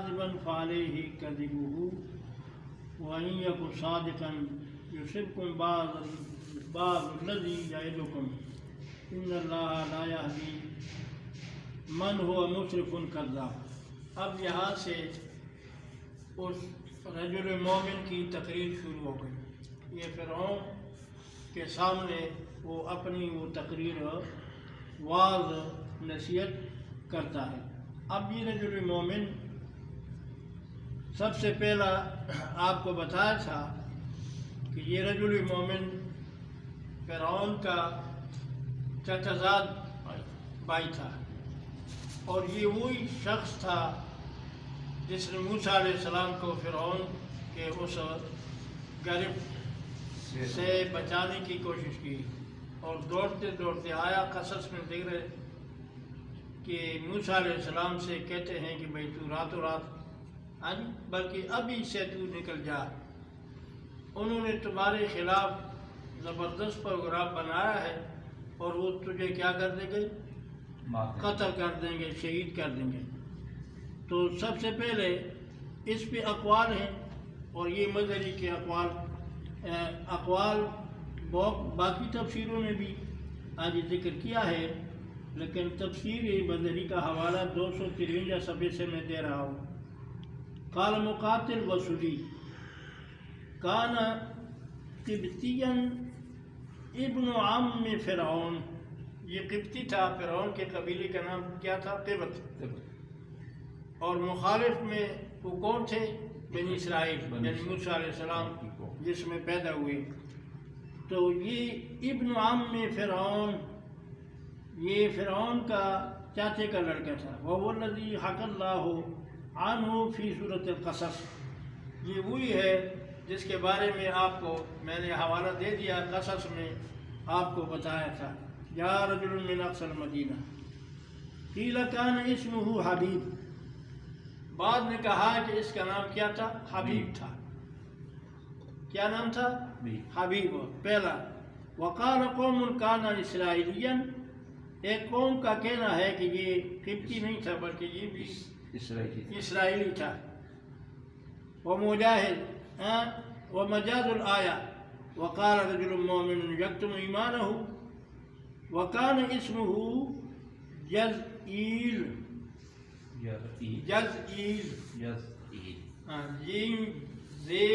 كاذبا فعليه كذبه وإن يكن صادقا يصبكم بعض الذي يعدكم إن الله لا يهدي من هو مسرف كذاب۔ اب یہاں سے اس رجل مومن کی تقریر شروع ہو گئی۔ یہ فرعون کے سامنے وہ اپنی وہ تقریر واعظ نصیحت کرتا ہے۔ اب یہ رجل مومن سب سے پہلا آپ کو بتایا تھا کہ یہ رجل مومن فرعون کا چچازاد بھائی تھا، اور یہ وہی شخص تھا جس نے موسیٰ علیہ السلام کو فرعون کے اس گرفت سے بچانے کی کوشش کی، اور دوڑتے دوڑتے آیا۔ قصص میں دیکھ رہے کہ موسیٰ علیہ السلام سے کہتے ہیں کہ بھئی تو راتوں رات بلکہ ابھی سے تو نکل جا، انہوں نے تمہارے خلاف زبردست پروگرام بنایا ہے اور وہ تجھے کیا کر دیں گے؟ قتل کر دیں گے، شہید کر دیں گے۔ تو سب سے پہلے اس پہ اقوال ہیں، اور یہ مظہری کے اقوال باقی تفسیروں میں بھی آج ذکر کیا ہے، لیکن تفسیر مظہری کا حوالہ 253 صفحے سے میں دے رہا ہوں۔ قال مقاتل وسدی کان قبطیا ابن عم فرعون، یہ قبطی تھا، فرعون کے قبیلے کا نام کیا تھا؟ قبط۔ اور مخالف میں وہ کون تھے؟ بنی اسرائیل، یعنی موسیٰ علیہ السلام جس میں پیدا ہوئے۔ تو یہ ابن عم فرعون، یہ فرعون کا چاچے کا لڑکا تھا۔ وَهُوَ الَّذِي حَكَى اللَّهُ عَنْهُ فِي سورۃ القصص، یہ وہی ہے جس کے بارے میں آپ کو میں نے حوالہ دے دیا، قصص میں آپ کو بتایا تھا۔ یا رجل من اقصى المدینہ قیل کان اسمہ حبیب، بعد نے کہا کہ اس کا نام کیا تھا؟ حبیب تھا۔ کیا نام تھا؟ حبیب پہلا۔ وقال قوم کان اسرائیلیا، ایک قوم کا کہنا ہے کہ یہ قبطی نہیں تھا بلکہ یہ بھی اسرائیلی تھا۔ ومجاہد ومجاز الآیہ وقال رجل مومن یکتم ایمانہ وکان اسمہ جزئیل، جیم زے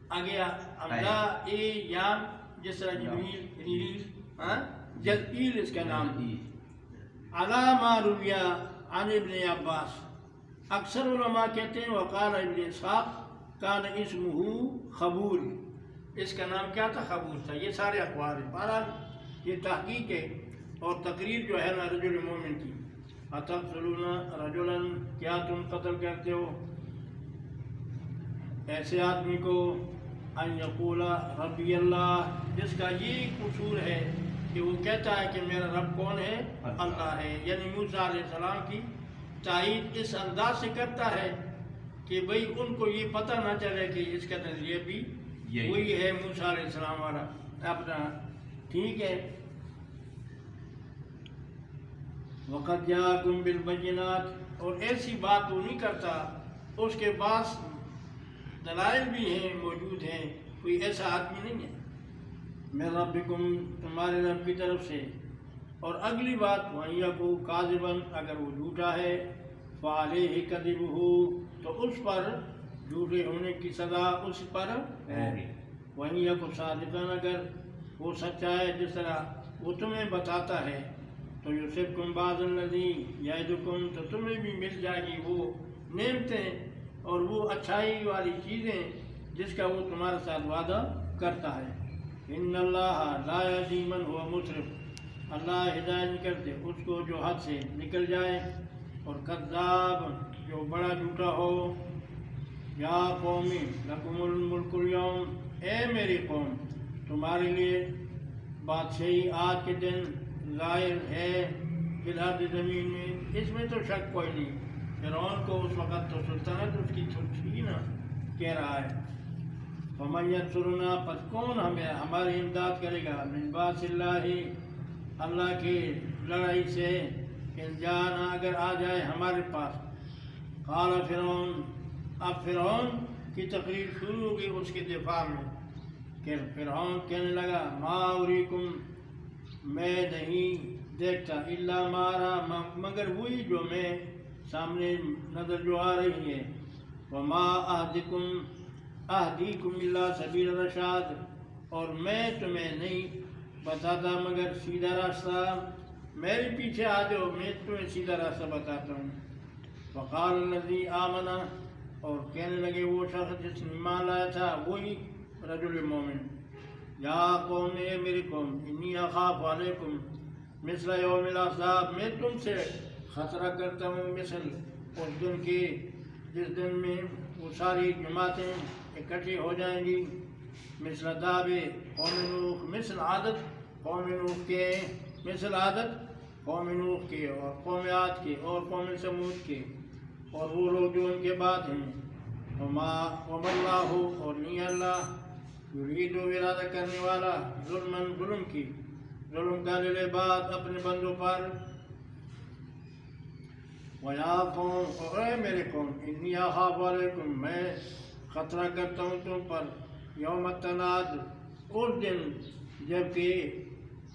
آگے حمزہ اے یام، جس طرح جمیل جزئیل اس کا نام۔ علی ما روی عن ابن عباس، اکثر علماء کہتے ہیں وقال ابن اسحاق کان اسمہ خبول، اس کا نام کیا تھا؟ خبول تھا۔ یہ سارے اقوال ہیں۔ بہرحال یہ تحقیق ہے اور تقریر جو ہے نا رجل مومن کی، اتقتلون رجلا، کیا تم قتل کرتے ہو ایسے آدمی کو، ان یقول ربی اللہ، جس کا یہ قصور ہے کہ وہ کہتا ہے کہ میرا رب کون ہے؟ اللہ ہے۔ یعنی موسیٰ علیہ السلام کی تائید اس انداز سے کرتا ہے کہ بھئی ان کو یہ پتہ نہ چلے کہ اس کا نظریہ بھی وہی ہے موسیٰ علیہ السلام والا اپنا، ٹھیک ہے۔ وَقَدْ جَاءَكُمْ بِالْبَيِّنَاتِ، اور ایسی بات وہ نہیں کرتا، اس کے پاس دلائل بھی ہیں، موجود ہیں، کوئی ایسا آدمی نہیں ہے۔ مِن رَبِّكُمْ، تمہارے رب کی طرف سے۔ اور اگلی بات وَإِن يَكُ كَاذِبًا، اگر وہ جھوٹا ہے، فَعَلَيْهِ كَذِبُهُ، تو اس پر جھوٹے ہونے کی سزا اس پر ہے۔ وَإِن يَكُ صَادِقًا، اگر وہ سچا ہے جس طرح وہ تمہیں بتاتا ہے، تو يُصِبْكُمْ بَعْضَ الَّذِي يَعِدُكُمْ، تو تمہیں بھی مل جائے گی وہ نعمتیں اور وہ اچھائی والی چیزیں جس کا وہ تمہارے ساتھ وعدہ کرتا ہے۔ ان اللہ لا یہدی من هو مسرف، اللہ ہدایت نہیں کرتے اس کو جو حد سے نکل جائے، اور کذاب، جو بڑا جھوٹا ہو۔ یا قومی لکم الملک اليوم، اے میری قوم تمہارے لیے بادشاہی آج کے دن ظاہر ہے فی الارض، زمین میں، اس میں تو شک کوئی نہیں۔ فرعون کو اس وقت تو سلطنت اس کی تھی نا، کہہ رہا ہے فَمَن يَنصُرُنَا، پس کون ہماری امداد کرے گا، من بَأْسِ اللَّہِ، اللہ کی لڑائی سے، ان جانا، اگر آ جائے ہمارے پاس۔ قال فرعون، اب فرعون کی تقریر شروع ہو گئی اس کے دفاع میں کہ فرعون کہنے لگا ما اریکم، میں نہیں دیکھتا الا مارا، مگر وہی جو میں سامنے نظر جو آ رہی ہے، وما اہدیکم الا سبیل الرشاد، اور میں تمہیں نہیں بتاتا مگر سیدھا راستہ، میرے پیچھے آ جاؤ میں تمہیں سیدھا راستہ بتاتا ہوں۔ وقال الذی آمن، اور کہنے لگے وہ شخص جس نے ایمان لایا تھا، وہی رجل مومن، یا قوم، اے میری قوم، انی اخاف علیکم مثل یوم الاحزاب، میں تم سے خطرہ کرتا ہوں مثل اس دن کی جس دن میں وہ ساری جماعتیں اکٹھی ہو جائیں گی، مثل داب قوم نوح، مثل عادت قوم نوح کے، مثل عادت قوم نوح کے اور قوم عاد کے اور قوم سمود کے اور وہ لوگ جو ان کے بعد ہیں، وما اللہ، اور نہیں اللہ یرید و ارادہ کرنے والا ظلم کی، ظلم کا للعباد اپنے بندوں پر، وَيَا قوم، اور اے میرے قوم، انی اخاف علیکم، میں خطرہ کرتا ہوں تم پر، یوم التناد، اس دن جب کہ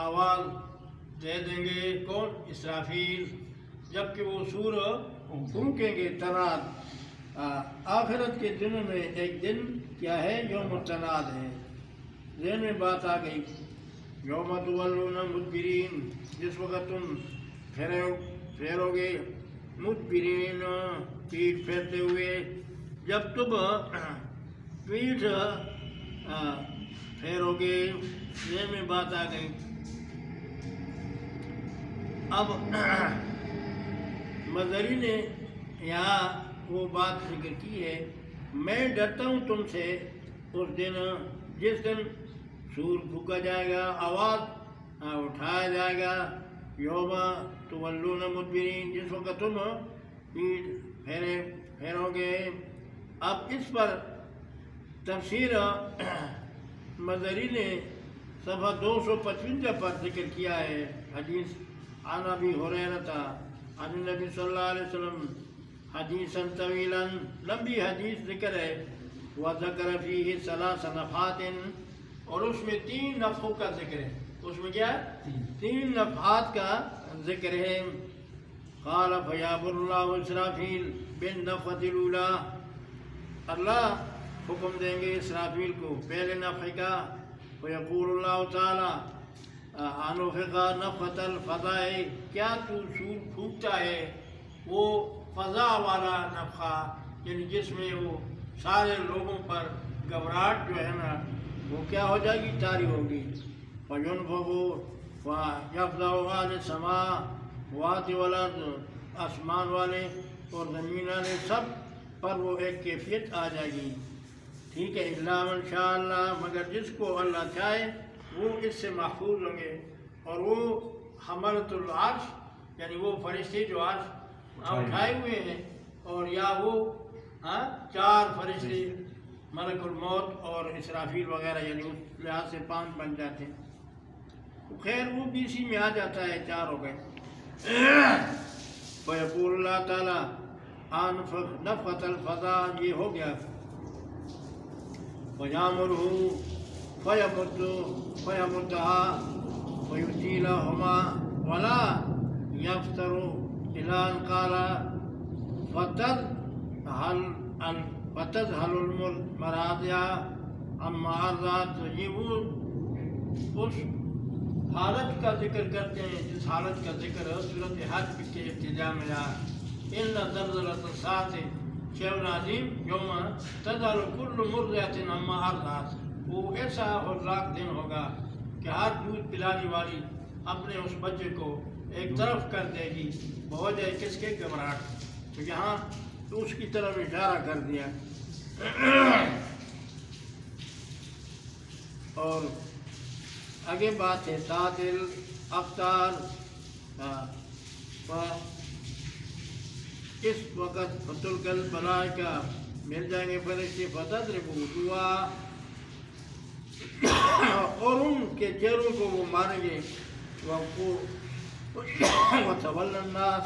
آواز دے دیں گے کون؟ اسرافیل، جب کہ وہ سور پھونکیں گے، تناد، آخرت کے دنوں میں ایک دن کیا ہے؟ یوم التناد ہے۔ ذہن میں بات آ گئی، یوم تولون مدبرین، جس وقت تم پھیرو گے، مدبرین، پیٹھ پھیرتے ہوئے، جب تم پیٹھ پھیرو گے، ذہن میں بات آ گئی۔ اب مظہری نے یہاں وہ بات ذکر کی ہے، میں ڈرتا ہوں تم سے اس دن جس دن سور پھونکا جائے گا، آواز اٹھایا جائے گا، یوم تولون مدبرین، جس وقت تم پیٹھ پھیرو گے۔ اب اس پر تفسیر مظہری نے صفحہ 255 پر ذکر کیا ہے، حدیث عن ابی ہریرہ عن النبی صلی اللہ علیہ وسلم حدیثاً طویلاً، لمبی حدیث ذکر ہے، وذکر فیہ ثلاث نفحات، اور اس میں 3 نفحوں کا ذکر ہے، اس میں کیا ہے؟ 3 نفحات کا ذکر ہے۔ قال فیامر اللہ اسرافیل بالنفخۃ الاولی، اللہ حکم دیں گے اسرافیل کو پہلے نفخے کا، فیقول اللہ تعالیٰ انفخ نفخۃ الفضاء، کیا تو سور پھونکتا ہے وہ فضا والا نفخہ، یعنی جس میں وہ سارے لوگوں پر گھبراہٹ جو ہے نا وہ کیا ہو جائے گی؟ طاری ہوگی۔ فینفخ فیفزع اہل السماء وآت والارض، آسمان والے اور زمین والے سب پر وہ ایک کیفیت آ جائے گی، ٹھیک ہے، الا من شاء اللہ، مگر جس کو اللہ چاہے وہ اس سے محفوظ ہوں گے، اور وہ حملۃ العرش، یعنی وہ فرشتے جو عرش اٹھائے ہوئے ہیں، اور یا وہ 4 فرشتے ملک الموت اور اسرافیل وغیرہ، یعنی اس لحاظ سے 5 بن جاتے ہیں، خیر وہ بھی اسی میں آ جاتا ہے، 4 ہو گئے۔ فیقول اللہ تعالیٰ انفخ نفخۃ الفضاء، یہ ہو گیا، فیامرہ فیمدھا فیطیلہما ولا یفتر الی ان قال فتذہل المراضع عما ارضعت، یہ وہ اس حالت کا ذکر کرتے ہیں جس حالت کا ذکر سورۃ حج کے ابتداء میں آیا، ان زلزلۃ الساعۃ شیء عظیم یوم تذہل کل مرضعۃ عما ارضعت، وہ ایسا ہولناک دن ہوگا کہ ہر دودھ پلانے والی اپنے اس بچے کو ایک طرف کر دے گی بوجہ کس کے؟ گھبراہٹ۔ تو یہاں تو اس کی طرف اشارہ کر دیا، اور آگے بات ہے تعدل افطار، اس وقت فتلقى الملائکہ، مل جائیں گے فرشتے، فتضرب وجوہا، اور ان کے چہروں کو وہ ماریں گے، وتولى الناس،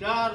4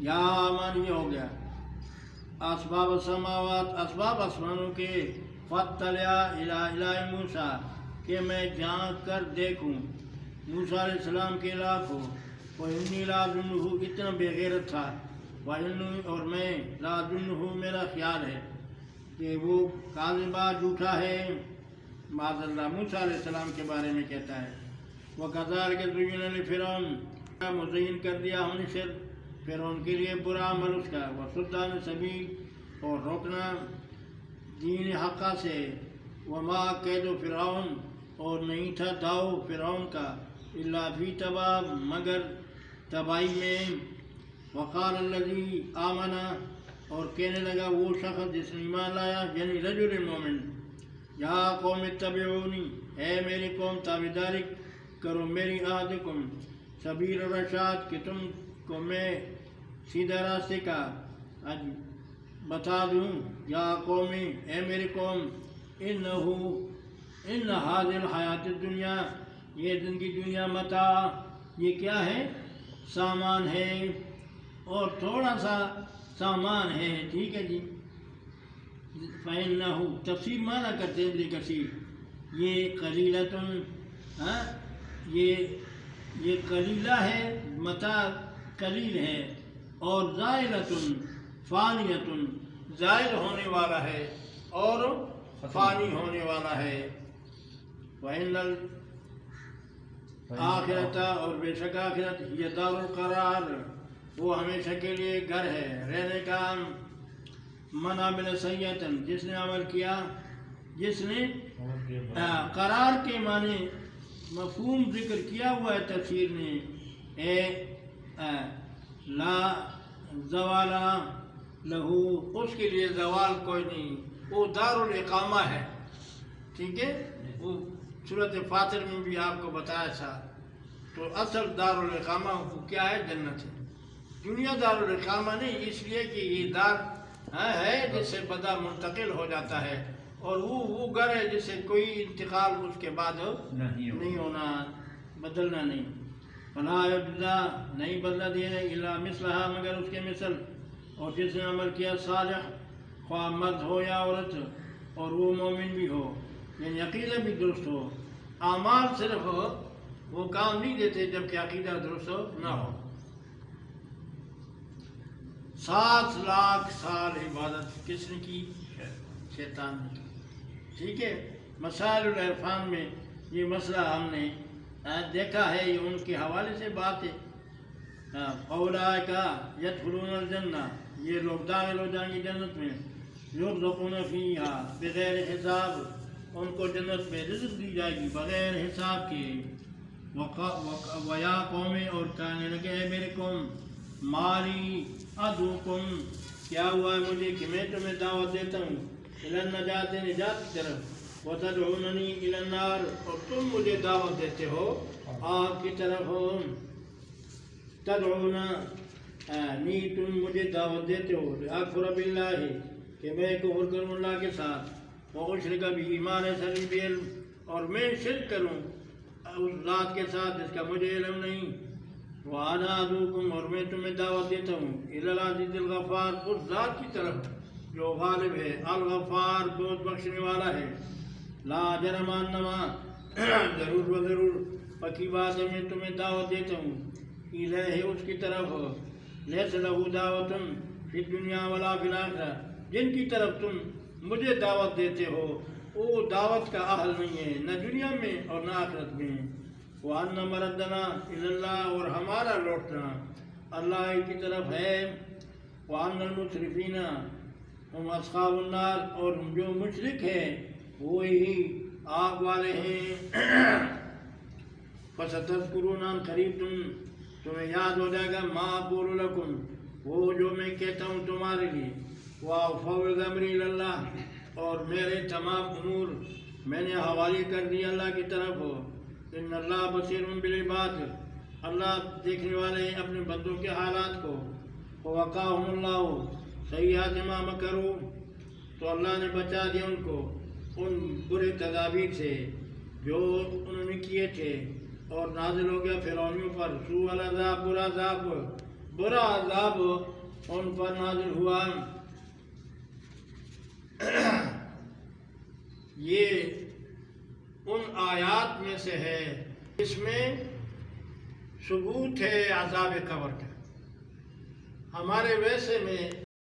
یا مان یہ ہو گیا اسباب السماوات اسباب آسمانوں کے فاطلع الی الہ موسیٰ کہ میں جھانک کر دیکھوں موسیٰ علیہ السلام کے الہ کو وَإِنِّي لَأَظُنُّهُ اتنا بے غیرت تھا وَإِنِّي اور میں لَأَظُنُّهُ میرا خیال ہے کہ وہ کاذبہ جھوٹا ہے معاذ اللہ موسیٰ علیہ السلام کے بارے میں کہتا ہے وَكَذَلِكَ زُيِّنَ لِفِرْعَوْنَ مزین کر دیا ہم نے فرعون کے لیے برا عمل اس کا وَصُدَّ عَنِ السَّبِيلِ اور روکنا دین حقہ سے وَمَا كَيْدُ فرعون اور نہیں تھا داؤ فرعون کا الا فی تباہ مگر تباہی میں وقال الذی آمنا اور کہنے لگا وہ شخص جس نے ایمان لایا یعنی رجل مومن یا قوم اتبعونی اے میری قوم تابعداری کرو میری عہدکم سبیل الرشاد کہ تم کو میں سیدھا راستے کا بتا دوں یا قومی اے میری قوم ان هذه الحیات الدنیا یہ زندگی دنیا متاع یہ کیا ہے سامان ہے اور تھوڑا سا سامان ہے ٹھیک ہے جی فَإِنَّهُ تفسیر مانا کرتے ہیں ابن کثیر یہ قلیلۃ یہ قلیلہ ہے متاع قلیل ہے اور زائلۃ فانیۃ زائل ہونے والا ہے اور فانی ہونے والا ہے وَإِنَّ آخرت اور بے شک آخرت یہ دار القرار وہ ہمیشہ کے لیے گھر ہے رہنے کا من عمل سیئۃ جس نے عمل کیا جس نے قرار کے معنی مفہوم ذکر کیا ہوا ہے تفسیر نے اے لا زوال لہو اس کے لیے زوال کوئی نہیں وہ دار الاقامہ ہے ٹھیک ہے وہ صورت فاطر میں بھی آپ کو بتایا تھا تو اصل دار الاقامہ کو کیا ہے جنت ہے دنیا دار الاقامہ نہیں اس لیے کہ یہ دار ہے جس سے بندہ منتقل ہو جاتا ہے اور وہ گھر ہے جس سے کوئی انتقال اس کے بعد نہیں ہونا بدلنا نہیں فلا یجزا نہیں بدلہ دینے الا مثلہا مگر اس کے مثل اور جس نے عمل کیا صالح خواہ مرد ہو یا عورت اور وہ مومن بھی ہو یعنی عقیدہ بھی درست ہو اعمال صرف وہ کام نہیں دیتے جب کہ عقیدہ درست ہو نہ ہو 7 لاکھ سال عبادت کس نے کی شیطان نے کی ٹھیک ہے مسائل العرفان میں یہ مسئلہ ہم نے دیکھا ہے یہ ان کے حوالے سے بات ہے اولئک یدخلون الجنہ یہ لوگ داخل ہو جائیں گے جنت میں یرزقون فیہا بغیر حساب ان کو جنت میں رزق دی جائے گی بغیر حساب کے ویا قوم اور کہنے لگے اے میرے قوم مالی ادعوکم کیا ہوا ہے مجھے کہ میں تمہیں دعوت دیتا ہوں الی النجات نجات کی طرف وتدعوننی الی النار اور تم مجھے دعوت دیتے ہو آگ کی طرف تدعونا نہیں تم مجھے دعوت دیتے ہو اکفر باللہ کہ میں کفر کروں اللہ کے ساتھ واشرک به ایمان سری بعلم اور میں شرک کروں اس ذات کے ساتھ جس کا مجھے علم نہیں وانا ادعوکم اور میں تمہیں دعوت دیتا ہوں الی العزیز الغفار اس ذات کی طرف جو غالب ہے الغفار بہت بخشنے والا ہے لا جرم انما ضرور و ضرور پکی بات ہے میں تمہیں دعوت دیتا ہوں الہ اس کی طرف لیس لہو دعوت فی الدنیا ولا فی الاخرہ جن کی طرف تم مجھے دعوت دیتے ہو وہ دعوت کا اہل نہیں ہے نہ دنیا میں اور نہ آخرت میں وَأَنَّ مَرَدَّنَا إِلَى اللَّهِ اور ہمارا لوٹنا اللہ کی طرف ہے وَأَنَّ الْمُسْرِفِينَ ہم اصحاب النار اور جو مشرک ہیں وہی آگ والے ہیں فَسَتَذْكُرُونَ قریب تمہیں یاد ہو جائے گا مَا أَقُولُ لَكُمْ وہ جو میں کہتا ہوں تمہارے لیے وَأَفْوِضُ أَمْرِي إِلَى اللَّهِ اور میرے تمام امور میں نے حوالے کر دی اللہ کی طرف ان اللہ بصیر بالعباد اللہ دیکھنے والے ہیں اپنے بندوں کے حالات کو وَوَقَاهُمُ اللَّهُ سَيِّئَاتِ مَا مَكَرُوا تو اللہ نے بچا دیا ان کو ان برے تدابیر سے جو انہوں نے کیے تھے اور نازل ہو گیا فرعونیوں پر سوء العذاب برا عذاب برا عذاب ان پر نازل ہوا۔ یہ ان آیات میں سے ہے، اس میں ثبوت ہے عذاب قبر کا۔ ہمارے ویسے میں